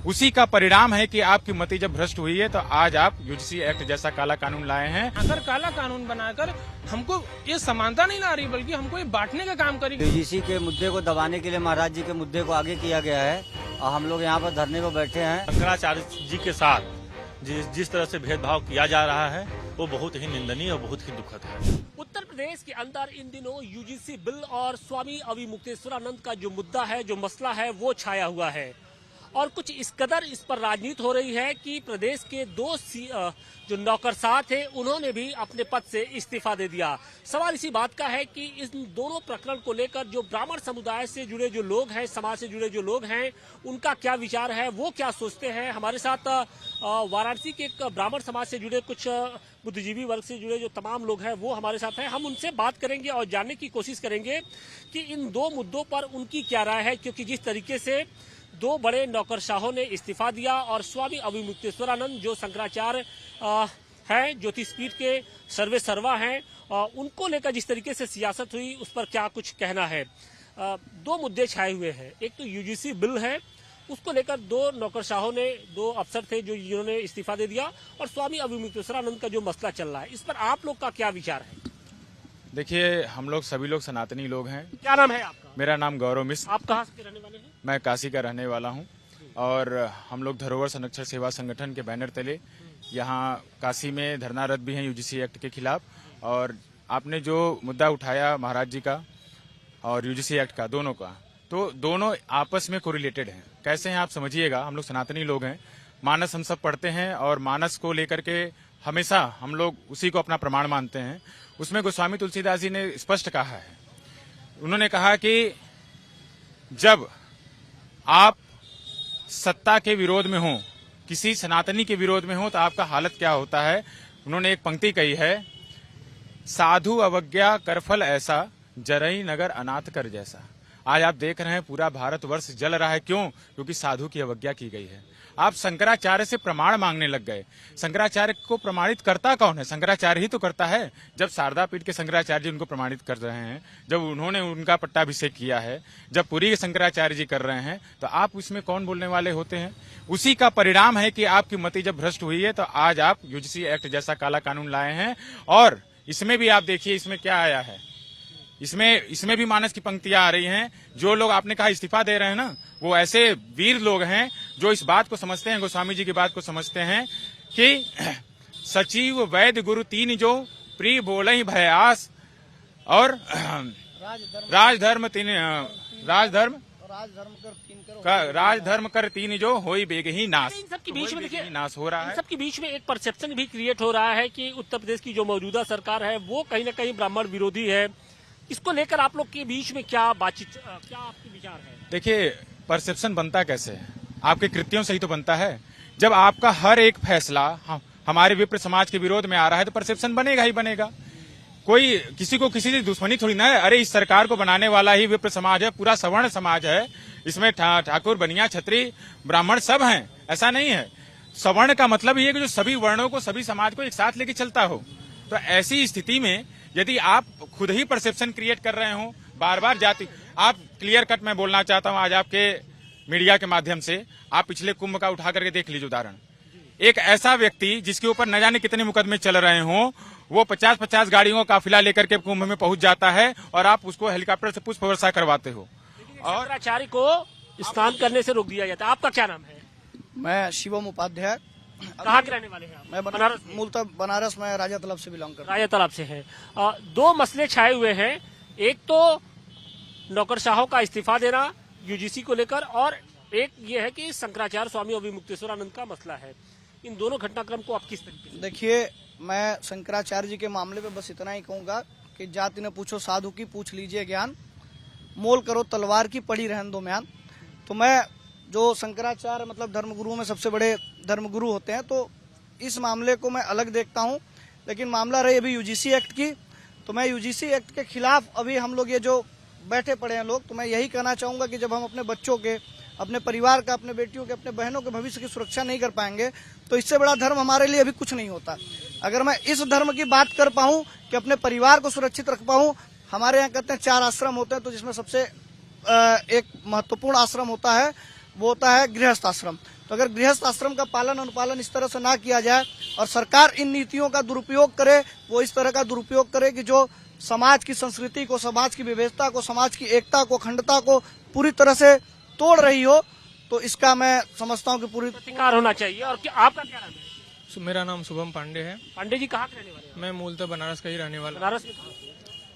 उसी का परिणाम है कि आपकी मति जब भ्रष्ट हुई है तो आज आप यूजीसी एक्ट जैसा काला कानून लाए हैं। अगर काला कानून बनाकर हमको ये समानता नहीं ला रही बल्कि हमको ये बांटने का काम करेगी। यूजीसी के मुद्दे को दबाने के लिए महाराज जी के मुद्दे को आगे किया गया है और हम लोग यहाँ पर धरने पर बैठे हैं। शंकराचार्य जी के साथ जिस तरह से भेदभाव किया जा रहा है वो बहुत ही निंदनीय और बहुत ही दुखद है। उत्तर प्रदेश के अंदर इन दिनों यूजीसी बिल और स्वामी अविमुक्तेश्वरानंद का जो मुद्दा है, जो मसला है, वो छाया हुआ है और कुछ इस कदर इस पर राजनीति हो रही है कि प्रदेश के दो जो नौकरशाह थे उन्होंने भी अपने पद से इस्तीफा दे दिया। सवाल इसी बात का है कि इन दोनों प्रकरण को लेकर जो ब्राह्मण समुदाय से जुड़े जो लोग हैं, समाज से जुड़े जो लोग हैं, उनका क्या विचार है, वो क्या सोचते हैं। हमारे साथ वाराणसी के एक ब्राह्मण समाज से जुड़े कुछ बुद्धिजीवी वर्ग से जुड़े जो तमाम लोग हैं वो हमारे साथ हैं। हम उनसे बात करेंगे और जानने की कोशिश करेंगे कि इन दो मुद्दों पर उनकी क्या राय है, क्योंकि जिस तरीके से दो बड़े नौकरशाहों ने इस्तीफा दिया और स्वामी अविमुक्तेश्वरानंद जो शंकराचार्य हैं, ज्योतिषपीठ के सर्वे सर्वा हैं, उनको लेकर जिस तरीके से सियासत हुई उस पर क्या कुछ कहना है। दो मुद्दे छाए हुए हैं। एक तो यूजीसी बिल है, उसको लेकर दो नौकरशाहों ने, दो अफसर थे जो जिन्होंने इस्तीफा दे दिया, और स्वामी अविमुक्तेश्वरानंद का जो मसला चल रहा है, इस पर आप लोग का क्या विचार है? देखिए, हम लोग सभी लोग सनातनी लोग हैं। क्या नाम है आपका? मेरा नाम गौरव मिश्र। आप कहाँ के रहने वाले हैं? मैं काशी का रहने वाला हूं और हम लोग धरोहर संरक्षण सेवा संगठन के बैनर तले यहाँ काशी में धरनारत भी हैं यूजीसी एक्ट के खिलाफ। और आपने जो मुद्दा उठाया महाराज जी का और यूजीसी एक्ट का, दोनों का, तो दोनों आपस में कोरिलेटेड हैं। कैसे हैं आप समझिएगा। हम लोग सनातनी लोग हैं, मानस हम सब पढ़ते हैं और मानस को लेकर के हमेशा हम लोग उसी को अपना प्रमाण मानते हैं। उसमें गोस्वामी तुलसीदास जी ने स्पष्ट कहा है, उन्होंने कहा कि जब आप सत्ता के विरोध में हो, किसी सनातनी के विरोध में हो, तो आपका हालत क्या होता है। उन्होंने एक पंक्ति कही है, साधु अवज्ञा करफल ऐसा, जरई नगर अनाथ कर जैसा। आज आप देख रहे हैं पूरा भारतवर्ष जल रहा है। क्यों? क्योंकि साधु की अवज्ञा की गई है। आप शंकराचार्य से प्रमाण मांगने लग गए। शंकराचार्य को प्रमाणित करता कौन है? शंकराचार्य ही तो करता है। जब शारदा पीठ के शंकराचार्य जी उनको प्रमाणित कर रहे हैं, जब उन्होंने उनका पट्टाभिषेक किया है, जब पुरी के शंकराचार्य जी कर रहे हैं, तो आप उसमें कौन बोलने वाले होते हैं? उसी का परिणाम है कि आपकी मति जब भ्रष्ट हुई है तो आज आप यूजीसी एक्ट जैसा काला कानून लाए हैं। और इसमें भी आप देखिए इसमें क्या आया है। इसमें भी मानस की पंक्तियां आ रही हैं। जो लोग आपने कहा इस्तीफा दे रहे हैं ना, वो ऐसे वीर लोग हैं जो इस बात को समझते हैं, गोस्वामी जी की बात को समझते हैं कि सचिव वैद्य गुरु तीन जो प्रिय बोले भयास और राजधर्म कर तीन जो होई बेग ही नाश। इन सबके बीच में देखिए नाश हो रहा है। सबके बीच में एक परसेप्शन भी क्रिएट हो रहा है कि उत्तर प्रदेश की जो मौजूदा सरकार है वो कहीं न कहीं ब्राह्मण विरोधी है। इसको लेकर आप लोग के बीच में क्या बातचीत, क्या आपके विचार है? देखिए, परसेप्शन बनता कैसे है? आपके कृत्यों से ही तो बनता है। जब आपका हर एक फैसला हमारे विप्र समाज के विरोध में आ रहा है तो परसेप्शन बनेगा ही बनेगा। कोई किसी को किसी से दुश्मनी थोड़ी ना है। अरे इस सरकार को बनाने वाला ही विप्र समाज है, पूरा सवर्ण समाज है। इसमें ठाकुर, बनिया, छत्री, ब्राह्मण सब हैं, ऐसा नहीं है। सवर्ण का मतलब ये है कि जो सभी वर्णों को, सभी समाज को एक साथ लेके चलता हो। तो ऐसी स्थिति में यदि आप खुद ही परसेप्शन क्रिएट कर रहे हो, बार बार जाति, आप क्लियर कट मैं बोलना चाहता हूं आज आपके मीडिया के माध्यम से, आप पिछले कुंभ का उठा करके देख लीजिए उदाहरण। एक ऐसा व्यक्ति जिसके ऊपर न जाने कितने मुकदमे चल रहे हों, वो 50-50 गाड़ियों का काफिला लेकर के कुंभ में पहुंच जाता है और आप उसको हेलीकॉप्टर से पुष्प वर्षा करवाते हो और शंकराचार्य को स्नान करने से रोक दिया जाता है। आपका क्या नाम है? मैं शिवम उपाध्याय। कहाँ के रहने वाले हैं आप? मैं बनारस, मूलतः बनारस में राजा तालाब से बिलोंग करता हूं। राजा तालाब से है। दो मसले छाए हुए हैं, एक तो नौकरशाहों का इस्तीफा देना यूजीसी को लेकर, और एक ये है कि शंकराचार्य स्वामी अविमुक्तेश्वरानंद का मसला है। इन दोनों घटनाक्रम को आप किस तरीके से? देखिए, मैं शंकराचार्य जी के मामले में बस इतना ही कहूंगा कि जाति ने पूछो साधु की, पूछ लीजिए ज्ञान, मोल करो तलवार की, पड़ी रहन दो म्यान। तो मैं जो शंकराचार्य मतलब धर्मगुरुओं में सबसे बड़े धर्मगुरु होते हैं, तो इस मामले को मैं अलग देखता हूं। लेकिन मामला रही अभी यूजीसी एक्ट की, तो मैं यूजीसी एक्ट के खिलाफ अभी हम लोग ये जो बैठे पड़े हैं लोग, तो मैं यही कहना चाहूंगा कि जब हम अपने बच्चों के, अपने परिवार का, अपने बेटियों के, अपने बहनों के भविष्य की सुरक्षा नहीं कर पाएंगे तो इससे बड़ा धर्म हमारे लिए अभी कुछ नहीं होता। अगर मैं इस धर्म की बात कर पाऊं कि अपने परिवार को सुरक्षित रख पाऊं, हमारे यहाँ कहते हैं 4 आश्रम होते हैं, तो जिसमें सबसे एक महत्वपूर्ण आश्रम होता है वो होता है गृहस्थ आश्रम। तो अगर गृहस्थ आश्रम का पालन अनुपालन इस तरह से ना किया जाए और सरकार इन नीतियों का दुरुपयोग करे, वो इस तरह का दुरुपयोग करे कि जो समाज की संस्कृति को, समाज की विविधता को, समाज की एकता को, अखंडता को पूरी तरह से तोड़ रही हो, तो इसका मैं समझता हूँ कि पूरी प्रतिकार होना चाहिए। और क्या आपका क्या नाम है? मेरा नाम शुभम पांडे है। पांडे जी कहाँ के रहने वाले हैं? मैं मूलतः बनारस का ही रहने वाला बनारस में कहाँ?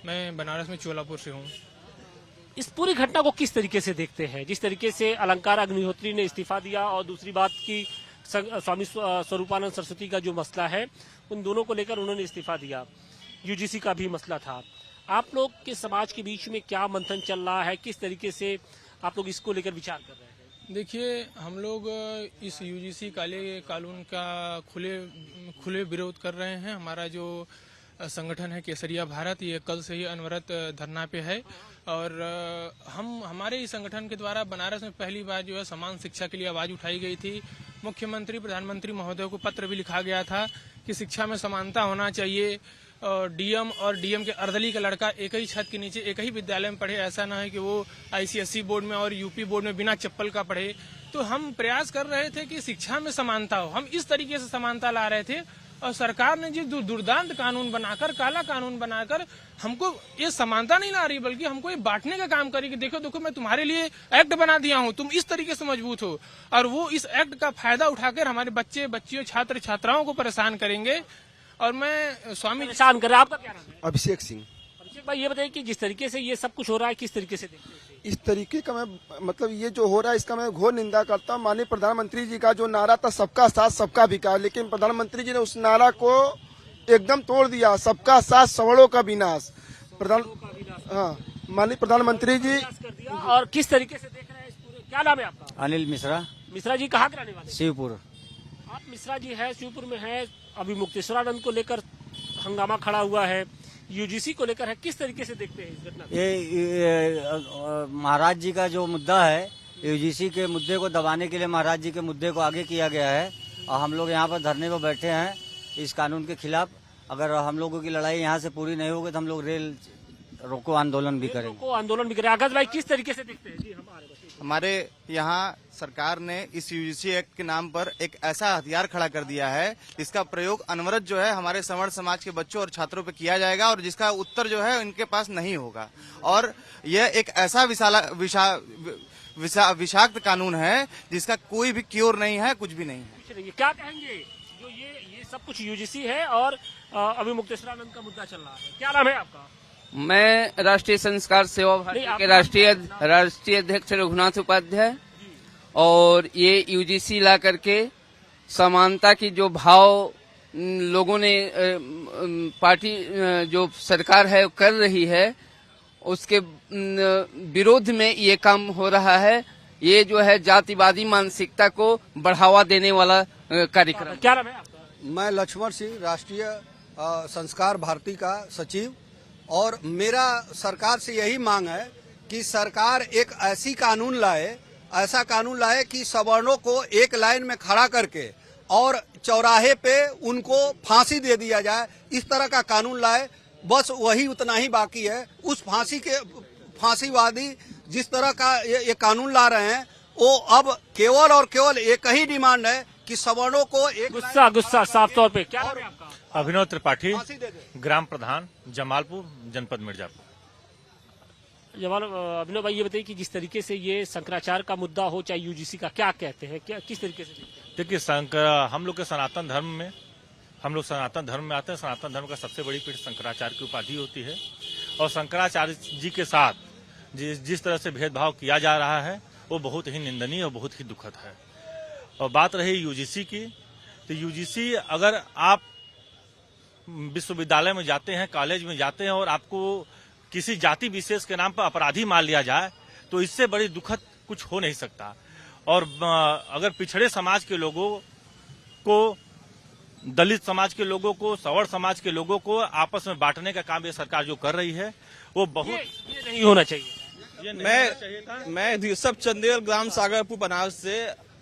मैं बनारस में चोलापुर से हूँ। इस पूरी घटना को किस तरीके से देखते हैं? जिस तरीके से अलंकार अग्निहोत्री ने इस्तीफा दिया और दूसरी बात की स्वामी स्वरूपानंद सरस्वती का जो मसला है, उन दोनों को लेकर उन्होंने इस्तीफा दिया। यूजीसी का भी मसला था। आप लोग के समाज के बीच में क्या मंथन चल रहा है? किस तरीके से आप लोग इसको लेकर विचार कर रहे हैं? देखिए, हम लोग इस यूजीसी काले कानून का खुले विरोध कर रहे हैं। हमारा जो संगठन है केसरिया भारत, ये कल से ही अनवरत धरना पे है और हमारे इस संगठन के द्वारा बनारस में पहली बार जो है समान शिक्षा के लिए आवाज उठाई गई थी। मुख्यमंत्री, प्रधानमंत्री महोदय को पत्र भी लिखा गया था कि शिक्षा में समानता होना चाहिए और डीएम के अर्दली का लड़का एक ही छत के नीचे एक ही विद्यालय में पढ़े। ऐसा ना है कि वो आईसीएसई बोर्ड में और यूपी बोर्ड में बिना चप्पल का पढ़े। तो हम प्रयास कर रहे थे कि शिक्षा में समानता हो। हम इस तरीके से समानता ला रहे थे और सरकार ने जो दुर्दांत कानून बनाकर, काला कानून बनाकर हमको ये समानता नहीं ला रही, बल्कि हमको ये बांटने का काम करी कि देखो मैं तुम्हारे लिए एक्ट बना दिया हूँ, तुम इस तरीके से मजबूत हो। और वो इस एक्ट का फायदा उठाकर हमारे बच्चे बच्चियों, छात्र छात्राओं को परेशान करेंगे। और मैं स्वामी परेशान कर रहा है। आपका क्या नाम है? अभिषेक सिंह। अभिषेक भाई, ये बताइए कि जिस तरीके से ये सब कुछ हो रहा है, किस तरीके से देखते हैं? इस तरीके का मैं मतलब ये जो हो रहा है इसका मैं घोर निंदा करता हूँ। माननीय प्रधानमंत्री जी का जो नारा था सबका साथ सबका विकास, लेकिन प्रधानमंत्री जी ने उस नारा को एकदम तोड़ दिया। सबका साथ सवर्णों का विनाश। माननीय प्रधानमंत्री जी कर दिया। और किस तरीके से देख रहे हैं इस पूरे? क्या नाम है आपका? अनिल मिश्रा, मिश्रा जी कहाँ के रहने वाले? शिवपुर। आप मिश्रा जी है, शिवपुर में है। अभी मुक्तेश्वरानंद को लेकर हंगामा खड़ा हुआ है, यूजीसी को लेकर है। किस तरीके से देखते हैं इस घटना को? ये महाराज जी का जो मुद्दा है, यूजीसी के मुद्दे को दबाने के लिए महाराज जी के मुद्दे को आगे किया गया है और हम लोग यहाँ पर धरने पर बैठे हैं इस कानून के खिलाफ। अगर हम लोगों की लड़ाई यहाँ से पूरी नहीं होगी तो हम लोग रेल रोको आंदोलन भी करेंगे। आंदोलन भी करें। आकाश भाई, किस तरीके से देखते हैं? जी, हमारे यहाँ सरकार ने इस यूजीसी एक्ट के नाम पर एक ऐसा हथियार खड़ा कर दिया है जिसका प्रयोग अनवरत जो है हमारे सवर्ण समाज के बच्चों और छात्रों पे किया जाएगा और जिसका उत्तर जो है इनके पास नहीं होगा। और यह एक ऐसा विषाक्त कानून है जिसका कोई भी क्योर नहीं है, कुछ भी नहीं है। क्या कहेंगे? जो ये सब कुछ यूजीसी है और अभी मुक्तेश्वरानंद का मुद्दा चल रहा है। क्या नाम है आपका? मैं राष्ट्रीय संस्कार सेवा भारती के राष्ट्रीय अध्यक्ष रघुनाथ उपाध्याय। और ये यूजीसी ला करके समानता की जो भाव लोगों ने पार्टी जो सरकार है कर रही है उसके विरोध में ये काम हो रहा है। ये जो है जातिवादी मानसिकता को बढ़ावा देने वाला कार्यक्रम। क्या नाम है आपका? मैं लक्ष्मण सिंह, राष्ट्रीय संस्कार भारती का सचिव। और मेरा सरकार से यही मांग है कि सरकार एक ऐसा कानून लाए कि सवर्णों को एक लाइन में खड़ा करके और चौराहे पे उनको फांसी दे दिया जाए। इस तरह का कानून लाए, बस वही उतना ही बाकी है। उस फांसीवादी जिस तरह का ये कानून ला रहे हैं, वो अब केवल और केवल एक ही डिमांड है कि सवर्णों को एक गुस्सा साफ तौर पे। क्या नाम है आपका? अभिनव त्रिपाठी, ग्राम प्रधान, जमालपुर, जनपद मिर्जापुर। अभिनव भाई, ये बताइए कि जिस तरीके से ये शंकराचार्य का मुद्दा हो, चाहे यूजीसी का, क्या कहते हैं, क्या किस तरीके से देखते हैं? देखिए, हम लोग के सनातन धर्म में आते हैं। सनातन धर्म का सबसे बड़ी पीठ शंकराचार्य की उपाधि होती है और शंकराचार्य जी के साथ जिस तरह से भेदभाव किया जा रहा है वो बहुत ही निंदनीय और बहुत ही दुखद है। और बात रही यूजीसी की, तो यूजीसी अगर आप विश्वविद्यालय में जाते हैं, कॉलेज में जाते हैं और आपको किसी जाति विशेष के नाम पर अपराधी मान लिया जाए तो इससे बड़ी दुखद कुछ हो नहीं सकता। और अगर पिछड़े समाज के लोगों को, दलित समाज के लोगों को, सवर्ण समाज के लोगों को आपस में बांटने का काम ये सरकार जो कर रही है वो बहुत ये नहीं होना चाहिए। मैं ऋषभ चंदेल, ग्राम सागरपुर, बनारस से।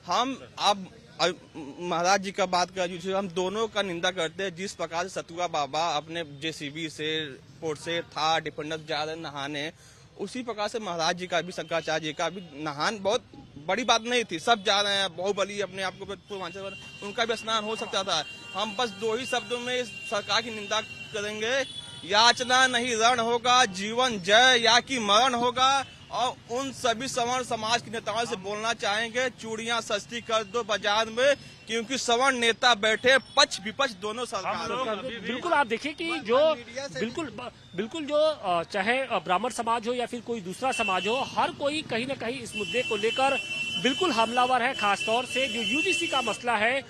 हम अब महाराज जी का बात कर, हम दोनों का निंदा करते हैं। जिस प्रकार से सतुआ बाबा अपने जेसीबी से, पोर्ट से था डिफेंडर्स जा रहे नहाने, उसी प्रकार से महाराज जी का भी, शंकराचार्य जी का भी नहान बहुत बड़ी बात नहीं थी, सब जा रहे हैं। बाहुबली अपने आप को पूर्वांचल पर, उनका भी स्नान हो सकता था। हम बस 2 ही शब्दों में इस सरकार की निंदा करेंगे, याचना नहीं रण होगा, जीवन जय या कि मरण होगा। और उन सभी सवर्ण समाज के नेताओं से बोलना चाहेंगे, चूड़ियां सस्ती कर दो बाजार में, क्योंकि सवर्ण नेता बैठे पक्ष विपक्ष दोनों सरकार। बिल्कुल आप देखिए कि जो बिल्कुल जो चाहे ब्राह्मण समाज हो या फिर कोई दूसरा समाज हो, हर कोई कहीं ना कहीं इस मुद्दे को लेकर बिल्कुल हमलावर है। खासतौर से जो यूजीसी का मसला है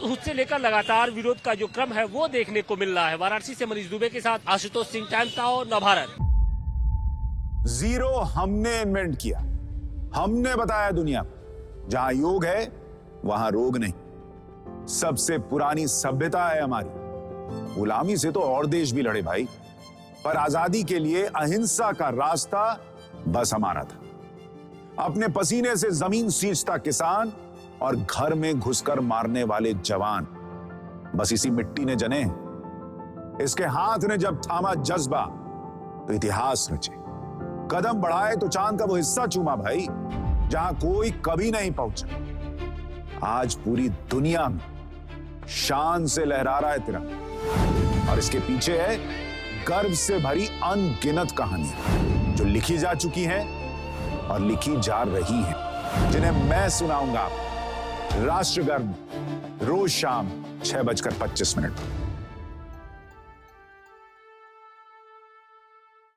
उससे लेकर लगातार विरोध का जो क्रम है वो देखने को मिल रहा है। वाराणसी से मनीष दुबे के साथ Ashutosh Singh, times now, Navbharat. Zero हमने इन्वेंट किया, हमने बताया दुनिया को, जहां योग है वहां रोग नहीं। सबसे पुरानी सभ्यता है हमारी। गुलामी से तो और देश भी लड़े भाई, पर आजादी के लिए अहिंसा का रास्ता बस हमारा था। अपने पसीने से जमीन सींचता किसान और घर में घुसकर मारने वाले जवान, बस इसी मिट्टी ने जने। इसके हाथ ने जब थामा जज्बा तो इतिहास रचे। कदम बढ़ाए तो चांद का वो हिस्सा चूमा भाई, जहां कोई कभी नहीं पहुंचा। आज पूरी दुनिया में शान से लहरा रहा है तिरंगा, और इसके पीछे है गर्व से भरी अनगिनत कहानियां जो लिखी जा चुकी हैं और लिखी जा रही हैं, जिन्हें मैं सुनाऊंगा राष्ट्रगर्व रोज शाम 6:25 पर।